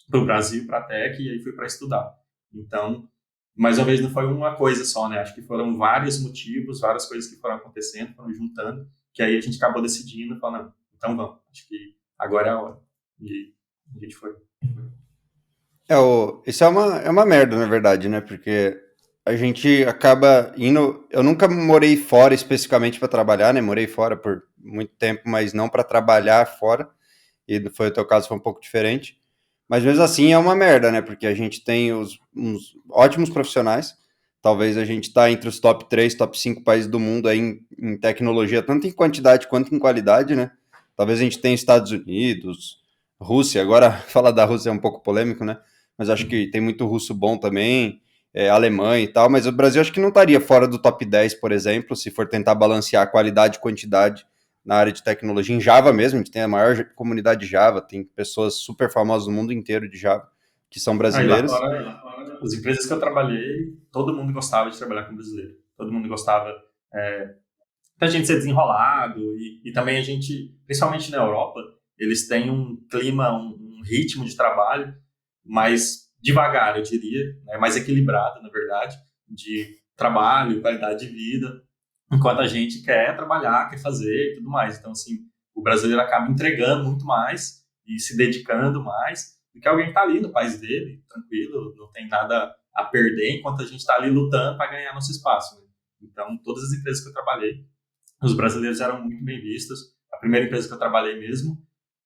para o Brasil, para a Tec, e aí fui para estudar. Então, mais uma vez, não foi uma coisa só, né? Acho que foram vários motivos, várias coisas que foram acontecendo, foram juntando, que aí a gente acabou decidindo, falando, então vamos, acho que agora é a hora. E a gente foi. Isso é uma merda, na verdade, né? Porque a gente acaba indo. Eu nunca morei fora especificamente para trabalhar, né? Morei fora por muito tempo, mas não para trabalhar fora. E foi o teu caso, foi um pouco diferente. Mas mesmo assim é uma merda, né? Porque a gente tem uns ótimos profissionais. Talvez a gente está entre os top 3, top 5 países do mundo aí em tecnologia, tanto em quantidade quanto em qualidade, né? Talvez a gente tenha Estados Unidos, Rússia. Agora, falar da Rússia é um pouco polêmico, né? Mas acho que tem muito russo bom também, Alemanha e tal. Mas o Brasil acho que não estaria fora do top 10, por exemplo, se for tentar balancear qualidade e quantidade na área de tecnologia, em Java mesmo, a gente tem a maior comunidade de Java, tem pessoas super famosas no mundo inteiro de Java, que são Aí lá brasileiras. fora, as empresas que eu trabalhei, todo mundo gostava de trabalhar com brasileiro. Todo mundo gostava da gente ser desenrolado e também a gente, principalmente na Europa, eles têm um clima, um ritmo de trabalho mais devagar, eu diria, né? Mais equilibrado, na verdade, de trabalho, qualidade de vida, enquanto a gente quer trabalhar, quer fazer e tudo mais. Então, assim, o brasileiro acaba entregando muito mais e se dedicando mais do que alguém que está ali no país dele, tranquilo, não tem nada a perder, enquanto a gente está ali lutando para ganhar nosso espaço. Né? Então, todas as empresas que eu trabalhei, os brasileiros eram muito bem vistos. A primeira empresa que eu trabalhei mesmo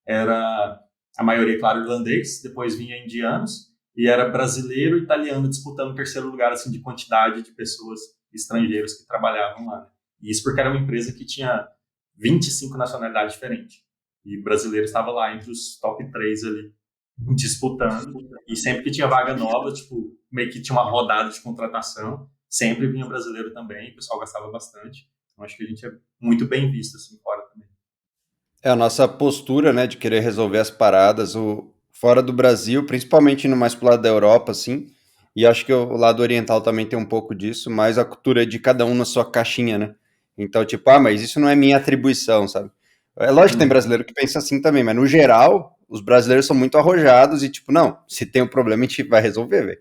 era a maioria, claro, irlandês, depois vinha indianos, e era brasileiro e italiano disputando o terceiro lugar, assim, de quantidade de pessoas estrangeiras que trabalhavam lá. Né? E isso porque era uma empresa que tinha 25 nacionalidades diferentes. E brasileiro estava lá entre os top 3 ali, disputando. E sempre que tinha vaga nova, tipo, meio que tinha uma rodada de contratação, sempre vinha brasileiro também, o pessoal gastava bastante. Então acho que a gente é muito bem visto assim fora também. É a nossa postura, né, de querer resolver as paradas, fora do Brasil, principalmente indo mais pro lado da Europa, assim, e acho que o lado oriental também tem um pouco disso, mas a cultura é de cada um na sua caixinha, né? Então, tipo, mas isso não é minha atribuição, sabe? É lógico que tem brasileiro que pensa assim também, mas no geral, os brasileiros são muito arrojados e, tipo, não, se tem um problema, a gente vai resolver, velho.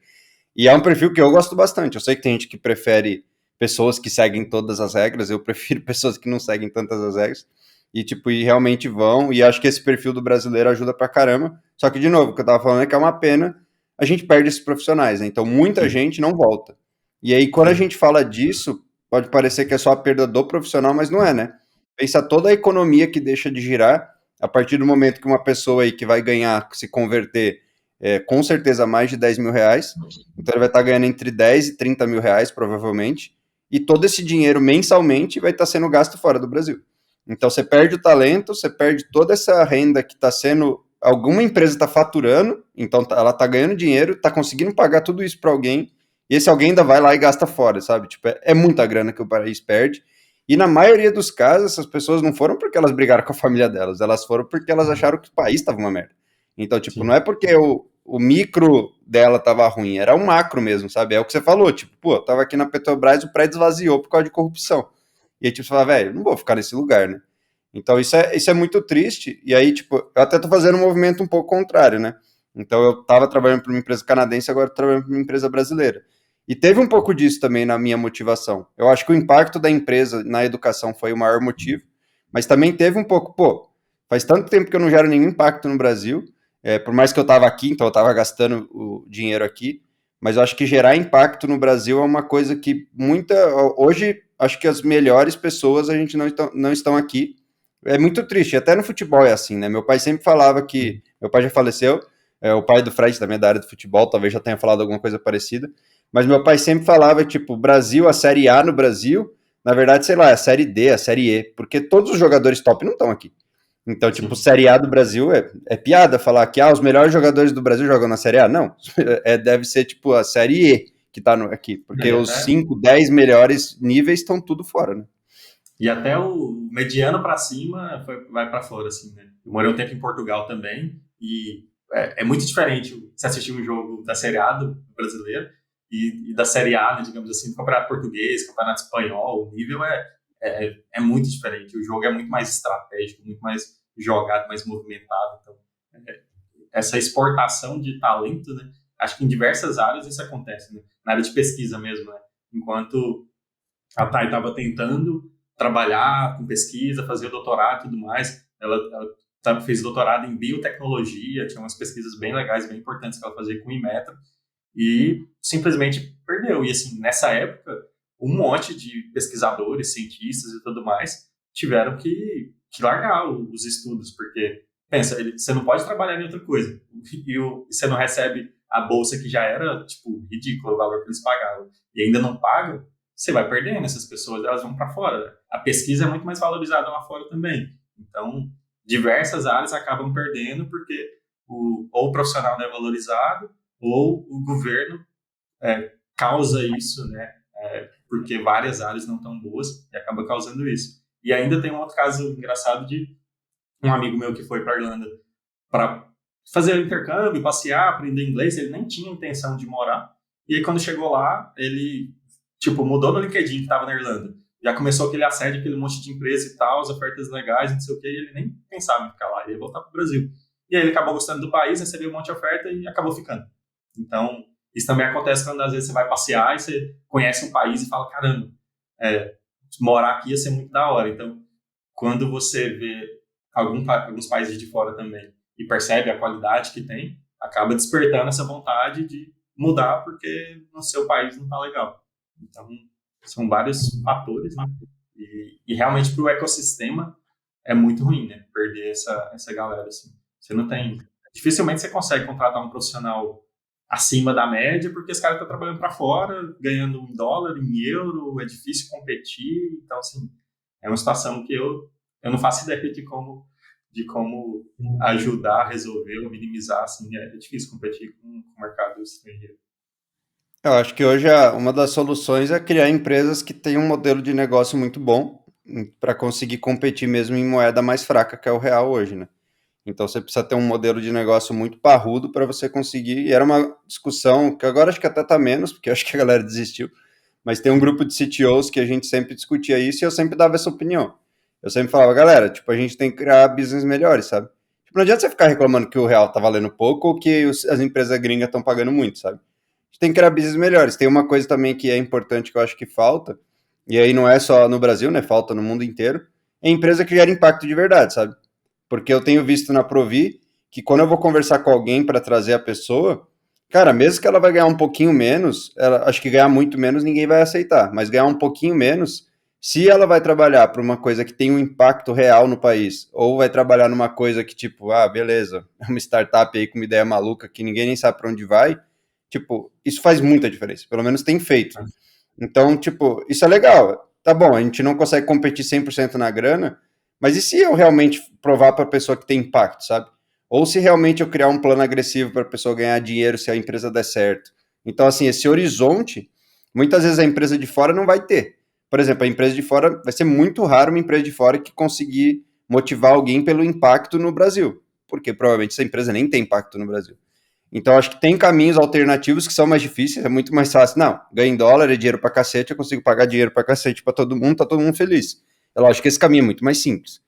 E é um perfil que eu gosto bastante. Eu sei que tem gente que prefere pessoas que seguem todas as regras, eu prefiro pessoas que não seguem tantas as regras. E, tipo, e realmente vão. E acho que esse perfil do brasileiro ajuda pra caramba. Só que, de novo, o que eu tava falando é que é uma pena a gente perde esses profissionais, né? Então, muita Sim, gente não volta. E aí, quando a sim, gente fala disso, pode parecer que é só a perda do profissional, mas não é, né? Pensa toda a economia que deixa de girar a partir do momento que uma pessoa aí que vai ganhar, se converter, com certeza mais de 10 mil reais, então ele vai estar ganhando entre 10 e 30 mil reais, provavelmente, e todo esse dinheiro mensalmente vai estar sendo gasto fora do Brasil. Então você perde o talento, você perde toda essa renda que está sendo. Alguma empresa está faturando, então ela está ganhando dinheiro, está conseguindo pagar tudo isso para alguém, e esse alguém ainda vai lá e gasta fora, sabe? Tipo, é muita grana que o país perde. E na maioria dos casos, essas pessoas não foram porque elas brigaram com a família delas, elas foram porque elas acharam que o país estava uma merda. Então, tipo, não é sim. porque o micro dela tava ruim, era o macro mesmo, sabe? É o que você falou, tipo, pô, tava aqui na Petrobras, o prédio esvaziou por causa de corrupção. E aí, tipo, você fala, velho, não vou ficar nesse lugar, né? Então, isso é muito triste. E aí, tipo, eu até tô fazendo um movimento um pouco contrário, né? Então, eu tava trabalhando para uma empresa canadense, agora tô trabalhando para uma empresa brasileira. E teve um pouco disso também na minha motivação. Eu acho que o impacto da empresa na educação foi o maior motivo, mas também teve um pouco, pô, faz tanto tempo que eu não gero nenhum impacto no Brasil, por mais que eu estava aqui, então eu estava gastando o dinheiro aqui, mas eu acho que gerar impacto no Brasil é uma coisa que hoje, acho que as melhores pessoas a gente não estão aqui. É muito triste, até no futebol é assim, né? Meu pai sempre falava que, meu pai já faleceu, o pai do Fred também é da área do futebol, talvez já tenha falado alguma coisa parecida, mas meu pai sempre falava, tipo, Brasil, a Série A no Brasil, na verdade, sei lá, é a Série D, a Série E, porque todos os jogadores top não estão aqui. Então, tipo, Sim. Série A do Brasil é piada falar que os melhores jogadores do Brasil jogam na Série A. Não, deve ser tipo a Série E que tá aqui, Não, porque os 5, 10 melhores níveis estão tudo fora, né? e até o mediano para cima vai para fora, assim, né? Eu morei um tempo em Portugal também e é muito diferente você assistir um jogo da Série A do brasileiro e da Série A, né, digamos assim, do Campeonato Português, Campeonato Espanhol. O nível é muito diferente. O jogo é muito mais estratégico, muito mais jogado, mais movimentado. Então, é, essa exportação de talento, né? Acho que em diversas áreas isso acontece, né? Na área de pesquisa mesmo, né? Enquanto a Thay estava tentando trabalhar com pesquisa, fazer o doutorado e tudo mais. Ela fez doutorado em biotecnologia, tinha umas pesquisas bem legais, bem importantes que ela fazia com o Inmetro, e simplesmente perdeu. E assim, nessa época, um monte de pesquisadores, cientistas e tudo mais tiveram que largar os estudos, porque, pensa, você não pode trabalhar em outra coisa, e você não recebe a bolsa que já era, tipo, ridículo o valor que eles pagavam, e ainda não pagam, você vai perdendo essas pessoas, elas vão para fora. A pesquisa é muito mais valorizada lá fora também. Então, diversas áreas acabam perdendo porque ou o profissional não é valorizado ou o governo causa isso, né? Porque várias áreas não estão boas e acaba causando isso. E ainda tem um outro caso engraçado de um amigo meu que foi para Irlanda para fazer o intercâmbio, passear, aprender inglês. Ele nem tinha intenção de morar. E aí, quando chegou lá, ele tipo, mudou no LinkedIn que estava na Irlanda. Já começou aquele assédio, aquele monte de empresa e tal, as ofertas legais, não sei o quê, e ele nem pensava em ficar lá, ele ia voltar para o Brasil. E aí ele acabou gostando do país, recebeu um monte de oferta e acabou ficando. Então, isso também acontece quando às vezes você vai passear e você conhece um país e fala, caramba, morar aqui ia ser muito da hora. Então, quando você vê alguns países de fora também e percebe a qualidade que tem, acaba despertando essa vontade de mudar porque no seu país não está legal. Então, são vários fatores, né? E realmente para o ecossistema é muito ruim, né? Perder essa galera, assim. Você não tem... Dificilmente você consegue contratar um profissional acima da média, porque esse cara está trabalhando para fora, ganhando em dólar, em euro, é difícil competir. Então, assim, é uma situação que eu não faço ideia de como ajudar a resolver ou minimizar, assim, é difícil competir com o mercado estrangeiro. Eu acho que hoje uma das soluções é criar empresas que tenham um modelo de negócio muito bom para conseguir competir mesmo em moeda mais fraca, que é o real hoje, né? Então você precisa ter um modelo de negócio muito parrudo para você conseguir. E era uma discussão que agora acho que até está menos, porque eu acho que a galera desistiu. Mas tem um grupo de CTOs que a gente sempre discutia isso e eu sempre dava essa opinião. Eu sempre falava, galera, tipo, a gente tem que criar business melhores, sabe? Tipo, não adianta você ficar reclamando que o real tá valendo pouco ou que as empresas gringas estão pagando muito, sabe? A gente tem que criar business melhores. Tem uma coisa também que é importante que eu acho que falta, e aí não é só no Brasil, né? Falta no mundo inteiro, é empresa que gera impacto de verdade, sabe? Porque eu tenho visto na Provi que quando eu vou conversar com alguém para trazer a pessoa, cara, mesmo que ela vai ganhar um pouquinho menos, acho que ganhar muito menos ninguém vai aceitar, mas ganhar um pouquinho menos, se ela vai trabalhar para uma coisa que tem um impacto real no país, ou vai trabalhar numa coisa que, tipo, ah, beleza, é uma startup aí com uma ideia maluca que ninguém nem sabe para onde vai, tipo, isso faz muita diferença, pelo menos tem feito. Então, tipo, isso é legal. Tá bom, a gente não consegue competir 100% na grana, mas e se eu realmente provar para a pessoa que tem impacto, sabe? Ou se realmente eu criar um plano agressivo para a pessoa ganhar dinheiro se a empresa der certo. Então, assim, esse horizonte, muitas vezes a empresa de fora não vai ter. Por exemplo, a empresa de fora, vai ser muito raro uma empresa de fora que conseguir motivar alguém pelo impacto no Brasil, porque provavelmente essa empresa nem tem impacto no Brasil. Então, acho que tem caminhos alternativos que são mais difíceis, é muito mais fácil. Não, ganho em dólar, é dinheiro pra cacete, eu consigo pagar dinheiro pra cacete pra todo mundo, tá todo mundo feliz. É lógico que esse caminho é muito mais simples.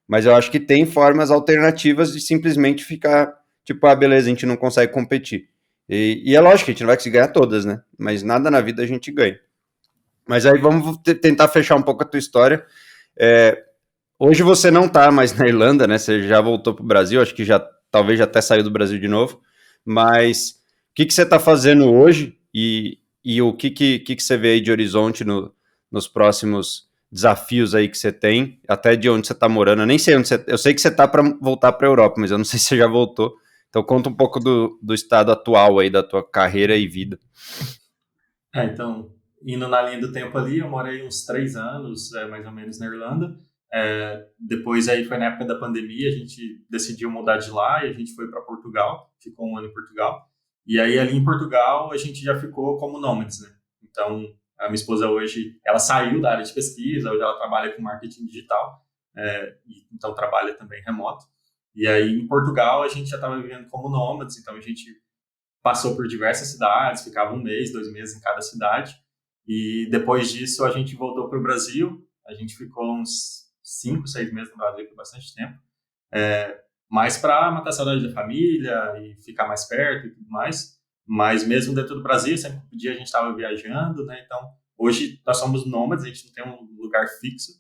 Mas eu acho que tem formas alternativas de simplesmente ficar, tipo, ah, beleza, a gente não consegue competir. E é lógico que a gente não vai conseguir ganhar todas, né? Mas nada na vida a gente ganha. Mas aí vamos tentar fechar um pouco a tua história. É, hoje você não tá mais na Irlanda, né? Você já voltou pro Brasil, acho que já talvez já até saiu do Brasil de novo. Mas o que você está fazendo hoje e o que você vê aí de horizonte nos próximos desafios aí que você tem, até de onde você está morando? Eu nem sei onde você... Eu sei que você está para voltar para a Europa, mas eu não sei se você já voltou. Então conta um pouco do estado atual aí da tua carreira e vida. Então, indo na linha do tempo ali, eu morei uns 3 anos, mais ou menos, na Irlanda. Depois aí foi na época da pandemia, a gente decidiu mudar de lá e a gente foi para Portugal, ficou um ano em Portugal. E aí ali em Portugal a gente já ficou como nômades, né? Então, a minha esposa hoje, ela saiu da área de pesquisa, hoje ela trabalha com marketing digital, então trabalha também remoto. E aí em Portugal a gente já estava vivendo como nômades, então a gente passou por diversas cidades, ficava 1 mês, 2 meses em cada cidade. E depois disso a gente voltou para o Brasil. A gente ficou uns 5, 6 meses no Brasil, por bastante tempo. Mais para matar a saudade da família e ficar mais perto e tudo mais. Mas mesmo dentro do Brasil, sempre que podia a gente estava viajando, né? Então, hoje nós somos nômades, a gente não tem um lugar fixo.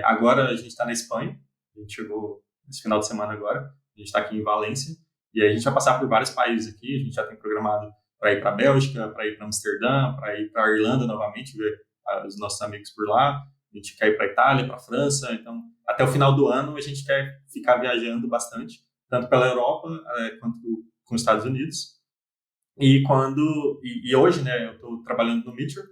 Agora a gente está na Espanha. A gente chegou esse final de semana agora. A gente está aqui em Valência. E aí a gente vai passar por vários países aqui, a gente já tem programado para ir para a Bélgica, para ir para Amsterdã, para ir para a Irlanda novamente, ver os nossos amigos por lá. A gente quer ir para a Itália, para a França. Então, até o final do ano, a gente quer ficar viajando bastante, tanto pela Europa quanto com os Estados Unidos. E hoje, né, eu estou trabalhando no Meteor.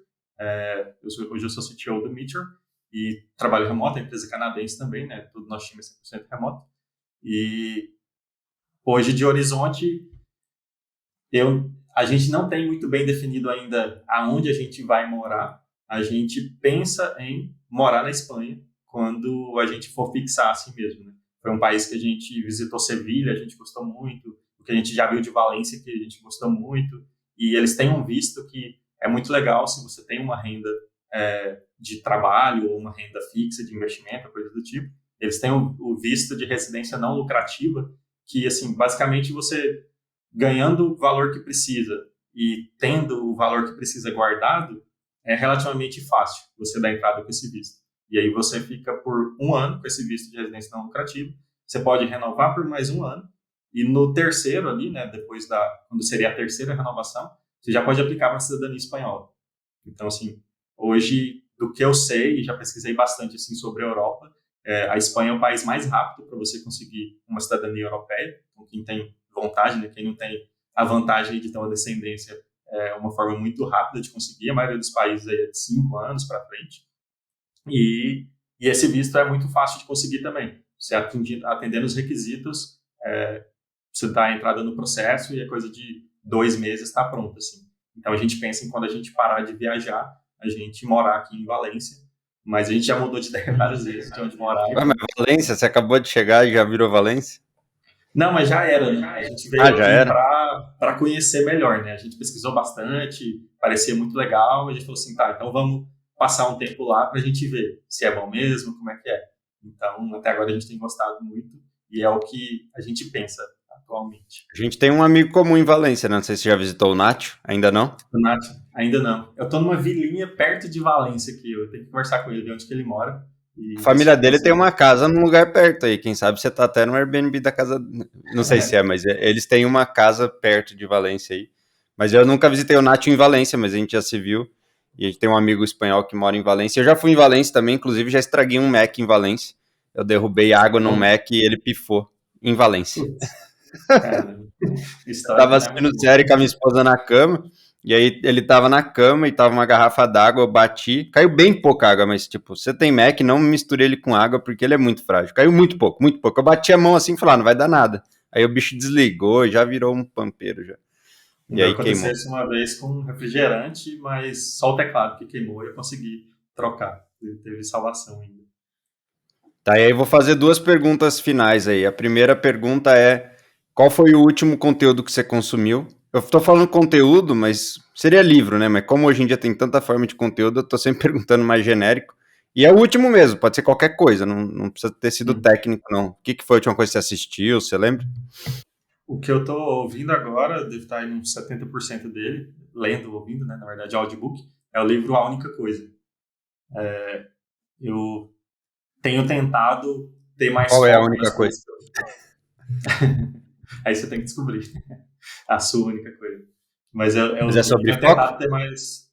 Hoje eu sou CTO do Meteor e trabalho remoto, a empresa canadense também, né? Todo nosso time é 100% remoto. E hoje, de horizonte, a gente não tem muito bem definido ainda aonde a gente vai morar. A gente pensa em morar na Espanha quando a gente for fixar assim mesmo, né? Foi um país que a gente visitou Sevilha, a gente gostou muito. O que a gente já viu de Valência, que a gente gostou muito. E eles têm um visto que é muito legal se você tem uma renda de trabalho ou uma renda fixa de investimento, coisa do tipo. Eles têm o visto de residência não lucrativa, que, assim, basicamente você ganhando o valor que precisa e tendo o valor que precisa guardado, é relativamente fácil você dar entrada com esse visto. E aí você fica por 1 ano com esse visto de residência não lucrativa, você pode renovar por mais 1 ano, e no terceiro ali, né, quando seria a terceira renovação, você já pode aplicar para a cidadania espanhola. Então, assim, hoje do que eu sei, e já pesquisei bastante assim, sobre a Europa, a Espanha é o país mais rápido para você conseguir uma cidadania europeia. Então, quem tem vontade, né, quem não tem a vantagem de ter uma descendência, é uma forma muito rápida de conseguir. A maioria dos países aí é de 5 anos para frente. E esse visto é muito fácil de conseguir também. Você atendendo os requisitos, você dá a entrada no processo e é coisa de 2 meses está pronto, assim. Então a gente pensa em quando a gente parar de viajar, a gente morar aqui em Valência, mas a gente já mudou de ideia várias vezes de onde morar. Ué, mas Valência, você acabou de chegar e já virou Valência? Não, mas já era, né? A gente Ah, veio já aqui era? para conhecer melhor, né? A gente pesquisou bastante, parecia muito legal, a gente falou assim, tá, então vamos passar um tempo lá para a gente ver se é bom mesmo, como é que é. Então, até agora a gente tem gostado muito e é o que a gente pensa atualmente. A gente tem um amigo comum em Valência, né? Não sei se você já visitou o Nacho, ainda não? Nath, ainda não. Eu tô numa vilinha perto de Valência aqui, eu tenho que conversar com ele, ver onde que ele mora A e ver se família eu dele tem consigo. uma casa num lugar perto aí. Quem sabe você tá até no Airbnb da casa. Não sei se é, mas eles têm uma casa perto de Valência aí. Mas eu nunca visitei o Nacho em Valência, mas a gente já se viu. E a gente tem um amigo espanhol que mora em Valência. Eu já fui em Valência também, inclusive já estraguei um Mac em Valência. Eu derrubei água num Bom, Mac e ele pifou em Valência. putz, cara, o Eu tava histórico não é assistindo muito bom. série com a minha esposa na cama, e aí ele tava na cama e tava uma garrafa d'água, eu bati. Caiu bem pouca água, mas tipo, você tem Mac, não misture ele com água porque ele é muito frágil. Caiu muito pouco, muito pouco. Eu bati a mão assim e falei, ah, não vai dar nada. Aí o bicho desligou e já virou um pampeiro já. E Meu, aí queimou. aconteceu isso uma vez com um refrigerante, mas só o teclado que queimou e eu consegui trocar. Teve salvação ainda. Tá, e aí eu vou fazer duas perguntas finais aí. A primeira pergunta é: qual foi o último conteúdo que você consumiu? Eu tô falando conteúdo, mas seria livro, né? Mas como hoje em dia tem tanta forma de conteúdo, eu tô sempre perguntando mais genérico. E é o último mesmo, pode ser qualquer coisa, não precisa ter sido Hum. técnico, não. O que, que foi a última coisa que você assistiu, você lembra? O que eu tô ouvindo agora, deve estar em uns 70% dele, lendo, ouvindo, né? Na verdade, audiobook, é o livro A Única Coisa. Eu tenho tentado ter mais Qual é a foco única nas coisa? coisas que eu... Aí você tem que descobrir a sua única coisa. Mas Mas é eu sobre tenho foco? tentado ter mais...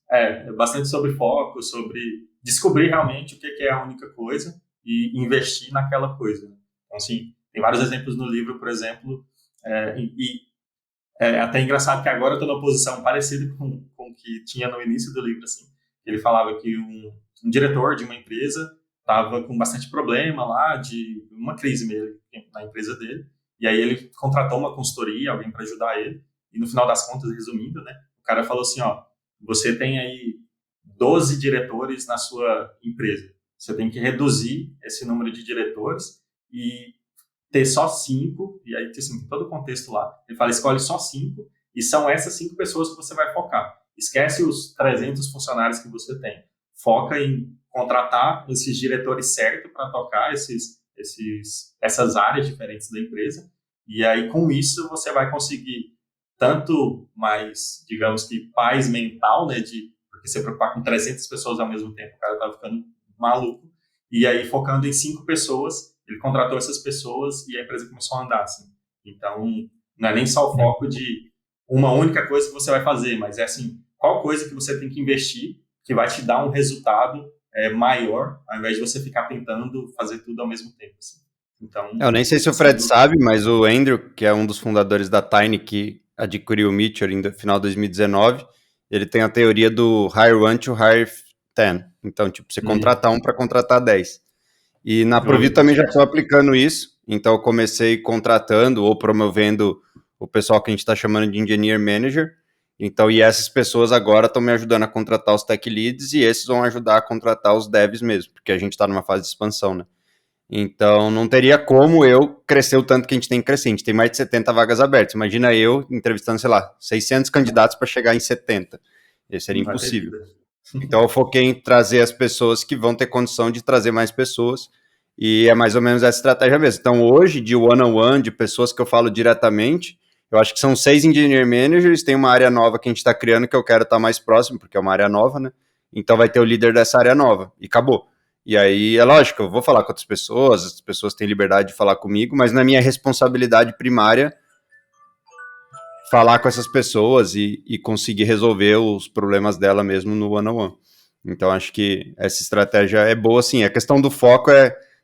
bastante sobre foco, sobre descobrir realmente o que é a única coisa e investir naquela coisa. Então, assim, tem vários exemplos no livro, por exemplo, é até engraçado que agora eu estou numa posição parecida com o que tinha no início do livro, assim. Ele falava que um diretor de uma empresa estava com bastante problema lá, de uma crise mesmo na empresa dele, e aí ele contratou uma consultoria, alguém para ajudar ele, e no final das contas, resumindo, né, o cara falou assim, ó, você tem aí 12 diretores na sua empresa, você tem que reduzir esse número de diretores e ter só 5, e aí assim, todo o contexto lá, ele fala, escolhe só 5, e são essas 5 pessoas que você vai focar. Esquece os 300 funcionários que você tem. Foca em contratar esses diretores certos para tocar essas áreas diferentes da empresa, e aí com isso você vai conseguir tanto mais, digamos que, paz mental, né, porque você preocupar com 300 pessoas ao mesmo tempo, o cara tá ficando maluco, e aí focando em 5 pessoas, ele contratou essas pessoas e a empresa começou a andar, assim. Então, não é nem só o foco de uma única coisa que você vai fazer, mas é assim, qual coisa que você tem que investir que vai te dar um resultado maior, ao invés de você ficar tentando fazer tudo ao mesmo tempo, assim. Então, Eu nem sei se o sem Fred dúvida. sabe, mas o Andrew, que é um dos fundadores da Tiny, que adquiriu o Meteor em final de 2019, ele tem a teoria do hire one to hire 10. Então, tipo, você contratar um para contratar 10. E na Eu ouvi Provito o também já estou podcast. aplicando isso. Então, eu comecei contratando ou promovendo o pessoal que a gente está chamando de Engineer Manager. Então, e essas pessoas agora estão me ajudando a contratar os Tech Leads e esses vão ajudar a contratar os devs mesmo, porque a gente está numa fase de expansão, né? Então, não teria como eu crescer o tanto que a gente tem que crescer. A gente tem mais de 70 vagas abertas. Imagina eu entrevistando, sei lá, 600 candidatos para chegar em 70. Isso seria Não vai ter impossível. vida. Então, eu foquei em trazer as pessoas que vão ter condição de trazer mais pessoas. E é mais ou menos essa estratégia mesmo. Então, hoje, de one-on-one, de pessoas que eu falo diretamente, eu acho que são 6 engineer managers. Tem uma área nova que a gente está criando que eu quero estar mais próximo, porque é uma área nova, né? Então, vai ter o líder dessa área nova. E acabou. E aí, é lógico, eu vou falar com outras pessoas, as pessoas têm liberdade de falar comigo, mas na minha responsabilidade primária, falar com essas pessoas e conseguir resolver os problemas dela mesmo no one-on-one. Então, acho que essa estratégia é boa, sim. A questão do foco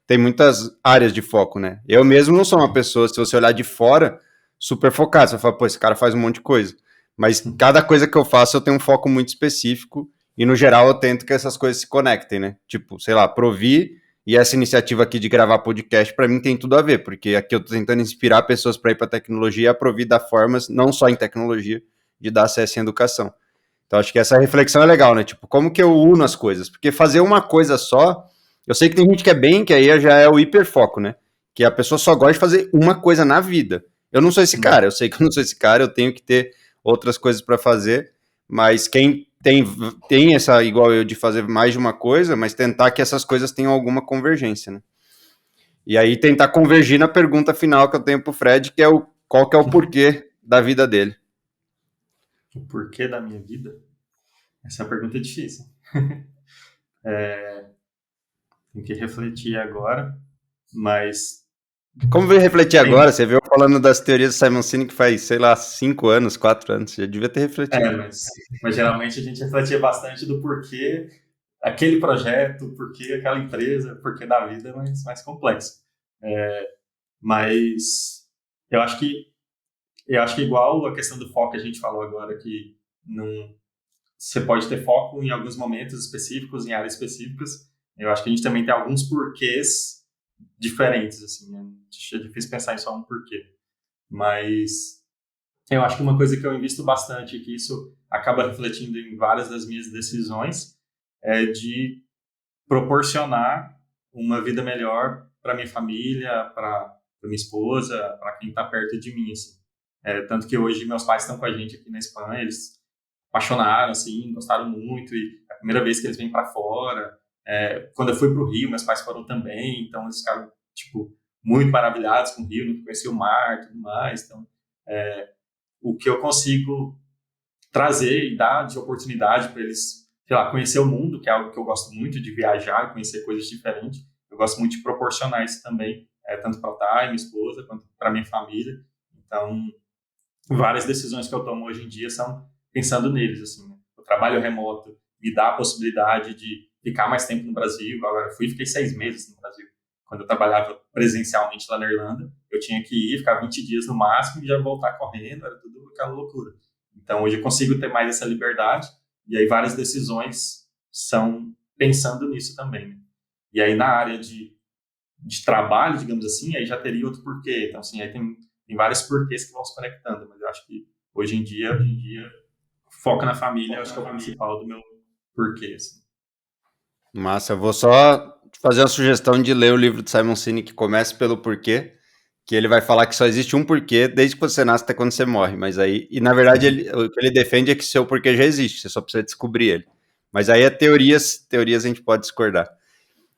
tem muitas áreas de foco, né? Eu mesmo não sou uma pessoa, se você olhar de fora, super focado. Você fala, pô, esse cara faz um monte de coisa. Mas cada coisa que eu faço, eu tenho um foco muito específico. E, no geral, eu tento que essas coisas se conectem, né? Tipo, sei lá, Provi e essa iniciativa aqui de gravar podcast, para mim, tem tudo a ver. Porque aqui eu tô tentando inspirar pessoas para ir para tecnologia e a Provi dá formas, não só em tecnologia, de dar acesso em educação. Então, acho que essa reflexão é legal, né? Tipo, como que eu uno as coisas? Porque fazer uma coisa só, eu sei que tem gente que é bem, que aí já é o hiperfoco, né? Que a pessoa só gosta de fazer uma coisa na vida. Eu não sou esse cara, eu sei que eu não sou esse cara, eu tenho que ter outras coisas para fazer, mas quem tem essa, igual eu, de fazer mais de uma coisa, mas tentar que essas coisas tenham alguma convergência, né? E aí tentar convergir na pergunta final que eu tenho pro Fred, que é qual que é o porquê da vida dele. O porquê da minha vida? Essa é uma pergunta difícil. Tem que refletir agora, mas... Como veio refletir agora? Você veio falando das teorias do Simon Sinek faz, sei lá, 5 anos, 4 anos. Já devia ter refletido. Mas geralmente a gente refletia bastante do porquê aquele projeto, porquê aquela empresa, porquê da vida é mais complexo. Mas eu acho que igual a questão do foco que a gente falou agora, que não, você pode ter foco em alguns momentos específicos, em áreas específicas. Eu acho que a gente também tem alguns porquês diferentes, assim. É difícil pensar em só um porquê. Mas eu acho que uma coisa que eu invisto bastante, que isso acaba refletindo em várias das minhas decisões, é de proporcionar uma vida melhor para minha família, para minha esposa, para quem está perto de mim, assim. Tanto que hoje meus pais estão com a gente aqui na Espanha, eles apaixonaram, assim, gostaram muito, e é a primeira vez que eles vêm para fora. Quando eu fui para o Rio, meus pais foram também, então eles ficaram, tipo, muito maravilhados com o Rio, não conheciam o mar e tudo mais. Então, o que eu consigo trazer e dar de oportunidade para eles, sei lá, conhecer o mundo, que é algo que eu gosto muito, de viajar e conhecer coisas diferentes. Eu gosto muito de proporcionar isso também, tanto para a Thay, minha esposa, quanto para minha família. Então, várias decisões que eu tomo hoje em dia são pensando neles, assim, né? O trabalho remoto me dá a possibilidade de ficar mais tempo no Brasil. Agora, fiquei 6 meses no Brasil. Quando eu trabalhava presencialmente lá na Irlanda, eu tinha que ir, ficar 20 dias no máximo e já voltar correndo, era tudo aquela loucura. Então, hoje eu consigo ter mais essa liberdade, e aí várias decisões são pensando nisso também, né? E aí, na área de trabalho, digamos assim, aí já teria outro porquê. Então, assim, aí tem vários porquês que vão se conectando, mas eu acho que hoje em dia foca na família, eu acho que é o principal do meu porquê, assim. Massa, eu vou só fazer a sugestão de ler o livro do Simon Sinek, que comece pelo porquê, que ele vai falar que só existe um porquê desde que você nasce até quando você morre, mas aí, e na verdade o que ele defende é que seu porquê já existe, você só precisa descobrir ele. Mas aí é teorias a gente pode discordar.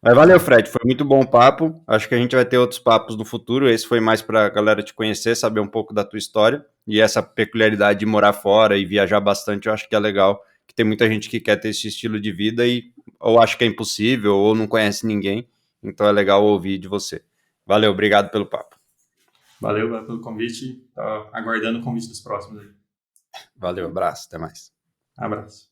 Mas valeu, Fred, foi muito bom o papo. Acho que a gente vai ter outros papos no futuro. Esse foi mais para a galera te conhecer, saber um pouco da tua história e essa peculiaridade de morar fora e viajar bastante. Eu acho que é legal, que tem muita gente que quer ter esse estilo de vida e ou acha que é impossível ou não conhece ninguém. Então é legal ouvir de você. Valeu, obrigado pelo papo. Valeu pelo convite, tô aguardando o convite dos próximos aí. Valeu, abraço, até mais. Abraço.